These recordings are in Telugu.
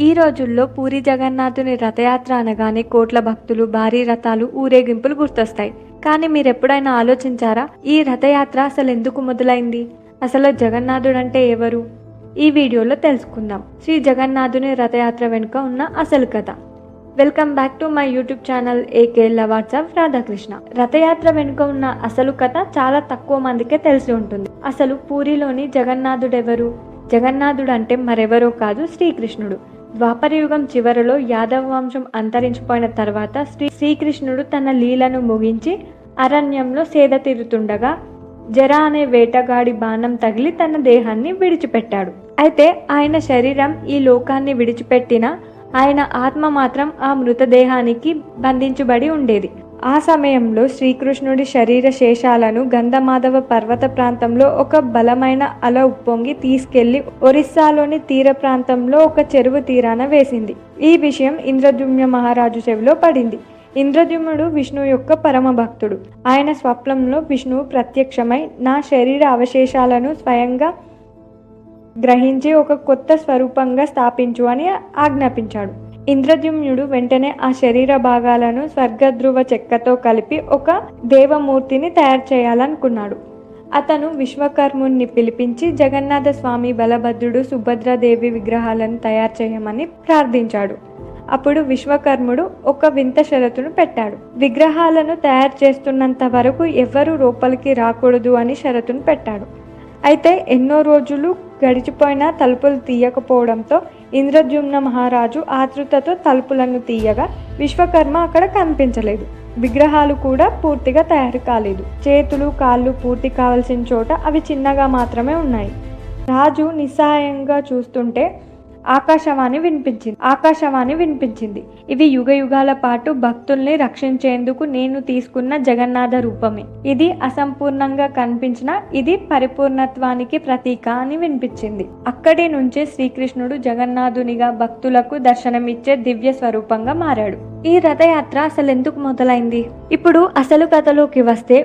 ఈ రోజుల్లో పూరి జగన్నాథుని రథయాత్ర అనగానే కోట్ల భక్తులు, భారీ రథాలు, ఊరేగింపులు గుర్తొస్తాయి. కానీ మీరెప్పుడైనా ఆలోచించారా, ఈ రథయాత్ర అసలు ఎందుకు మొదలైంది? అసలు జగన్నాథుడు అంటే ఎవరు? ఈ వీడియోలో తెలుసుకుందాం. శ్రీ జగన్నాథుని రథయాత్ర వెనుక ఉన్న అసలు కథ. Welcome back to my YouTube channel AK lovers of Radhakrishna. Rath Yatra వెనుక ఉన్న అసలు కథ చాలా తక్కువ మందికే తెలిసి ఉంటుంది. అసలు పూరిలోని జగన్నాథుడు ఎవరు? జగన్నాథుడు అంటే మరెవరో కాదు, శ్రీకృష్ణుడు. ద్వాపరయుగం చివరలో యాదవ వంశం అంతరించిపోయిన తర్వాత శ్రీకృష్ణుడు తన లీలను ముగించి అరణ్యంలో సేద తీరుతుండగా జర అనే వేటగాడి బాణం తగిలి తన దేహాన్ని విడిచిపెట్టాడు. అయితే ఆయన శరీరం ఈ లోకాన్ని విడిచిపెట్టిన ఆయన ఆత్మ మాత్రం ఆ మృతదేహానికి బంధించబడి ఉండేది. ఆ సమయంలో శ్రీకృష్ణుడి శరీర శేషాలను గంధమాధవ పర్వత ప్రాంతంలో ఒక బలమైన అల ఉప్పొంగి తీసుకెళ్లి ఒరిస్సాలోని తీర ప్రాంతంలో ఒక చెరువు తీరాన వేసింది. ఈ విషయం ఇంద్రద్యుమ్న మహారాజు చెవిలో పడింది. ఇంద్రద్యుమ్నుడు విష్ణువు యొక్క పరమ భక్తుడు. ఆయన స్వప్నంలో విష్ణువు ప్రత్యక్షమై నా శరీర అవశేషాలను స్వయంగా గ్రహించి ఒక కొత్త స్వరూపంగా స్థాపించు అని ఆజ్ఞాపించాడు. ఇంద్రద్యుమ్నుడు వెంటనే ఆ శరీర భాగాలను స్వర్గధ్రువ చెక్కతో కలిపి ఒక దేవమూర్తిని తయారు చేయాలనుకున్నాడు. అతను విశ్వకర్ముని పిలిపించి జగన్నాథ స్వామి, బలభద్రుడు, సుభద్రాదేవి విగ్రహాలను తయారు చేయమని ప్రార్థించాడు. అప్పుడు విశ్వకర్ముడు ఒక వింత షరతును పెట్టాడు. విగ్రహాలను తయారు చేస్తున్నంత వరకు ఎవ్వరూ లోపలికి రాకూడదు అని షరతును పెట్టాడు. అయితే ఎన్నో రోజులు గడిచిపోయినా తలుపులు తీయకపోవడంతో ఇంద్రద్యుమ్న మహారాజు ఆతృతతో తలుపులను తీయగా విశ్వకర్మ అక్కడ కనిపించలేదు. విగ్రహాలు కూడా పూర్తిగా తయారు కాలేదు. చేతులు, కాళ్ళు పూర్తి కావలసిన చోట అవి చిన్నగా మాత్రమే ఉన్నాయి. రాజు నిస్సహాయంగా చూస్తుంటే ఆకాశవాణి వినిపించింది. ఇవి యుగ యుగాల పాటు భక్తుల్ని రక్షించేందుకు నేను తీసుకున్న జగన్నాథ రూపమే. ఇది అసంపూర్ణంగా కనిపించినా ఇది పరిపూర్ణత్వానికి ప్రతీక అని వినిపించింది. అక్కడి నుంచే శ్రీకృష్ణుడు జగన్నాథునిగా భక్తులకు దర్శనమిచ్చే దివ్య స్వరూపంగా మారాడు. ఈ రథయాత్ర అసలు ఎందుకు మొదలైంది? ఇప్పుడు అసలు కథలోకి వస్తే,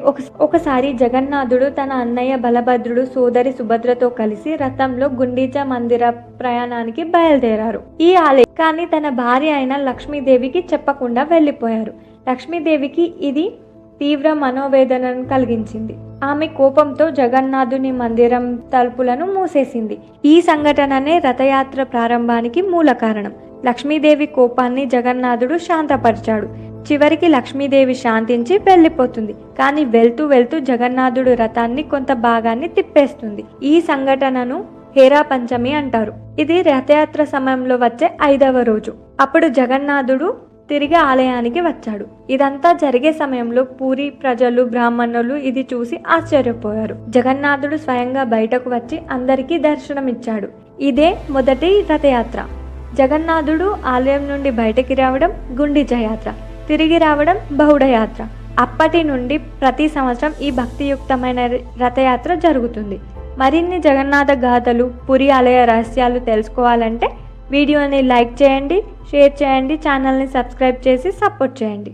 ఒకసారి జగన్నాథుడు తన అన్నయ్య బలభద్రుడు, సోదరి సుభద్రతో కలిసి రథంలో గుండీచా మందిర ప్రయాణానికి బయలుదేరారు. ఈ ఆలయం కానీ తన భార్య అయిన లక్ష్మీదేవికి చెప్పకుండా వెళ్లిపోయారు. లక్ష్మీదేవికి ఇది తీవ్ర మనోవేదనను కలిగించింది. ఆమె కోపంతో జగన్నాథుని మందిరం తలుపులను మూసేసింది. ఈ సంఘటననే రథయాత్ర ప్రారంభానికి మూల కారణం. లక్ష్మీదేవి కోపాన్ని జగన్నాథుడు శాంతపరిచాడు. చివరికి లక్ష్మీదేవి శాంతించి వెళ్ళిపోతుంది. కానీ వెళ్తూ వెళ్తూ జగన్నాథుడు రథాన్ని కొంత భాగాన్ని తిప్పేస్తుంది. ఈ సంఘటనను హేరా పంచమి అంటారు. ఇది రథయాత్ర సమయంలో వచ్చే 5వ రోజు. అప్పుడు జగన్నాథుడు తిరిగి ఆలయానికి వచ్చాడు. ఇదంతా జరిగే సమయంలో పూరి ప్రజలు, బ్రాహ్మణులు ఇది చూసి ఆశ్చర్యపోయారు. జగన్నాథుడు స్వయంగా బయటకు వచ్చి అందరికీ దర్శనమిచ్చాడు. ఇదే మొదటి రథయాత్ర. జగన్నాథుడు ఆలయం నుండి బయటకి రావడం గుండీచా యాత్ర, తిరిగి రావడం బహుళ యాత్ర. అప్పటి నుండి ప్రతి సంవత్సరం ఈ భక్తియుక్తమైన రథయాత్ర జరుగుతుంది. మరిన్ని జగన్నాథ గాథలు, పురి ఆలయ రహస్యాలు తెలుసుకోవాలంటే వీడియోని లైక్ చేయండి, షేర్ చేయండి, ఛానల్ని సబ్స్క్రైబ్ చేసి సపోర్ట్ చేయండి.